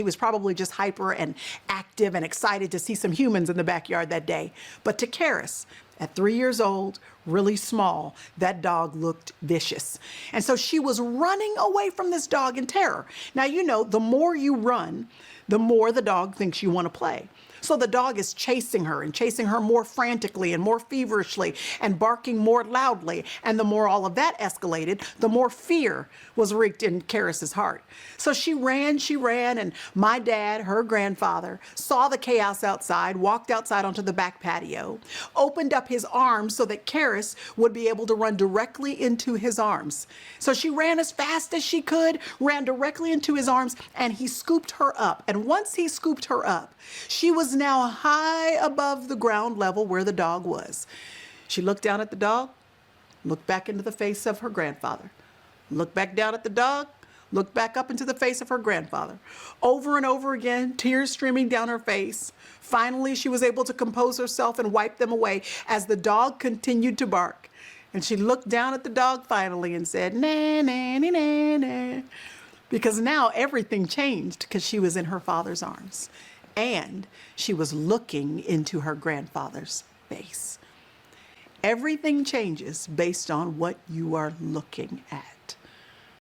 He was probably just hyper and active and excited to see some humans in the backyard that day. But to Karis, at 3 years old, really small, that dog looked vicious. And so she was running away from this dog in terror. Now, you know, the more you run, the more the dog thinks you want to play. So the dog is chasing her and chasing her more frantically and more feverishly and barking more loudly. And the more all of that escalated, the more fear was wreaked in Karis's heart. So she ran, and my dad, her grandfather, saw the chaos outside, walked outside onto the back patio, opened up his arms so that Karis would be able to run directly into his arms. So she ran as fast as she could, ran directly into his arms, and he scooped her up. And once he scooped her up, she was now high above the ground level where the dog was. She looked down at the dog, looked back into the face of her grandfather, looked back down at the dog, looked back up into the face of her grandfather. Over and over again, tears streaming down her face. Finally, she was able to compose herself and wipe them away as the dog continued to bark. And she looked down at the dog finally and said, "Na, na, na, na, na," because now everything changed because she was in her father's arms. And she was looking into her grandfather's face. Everything changes based on what you are looking at.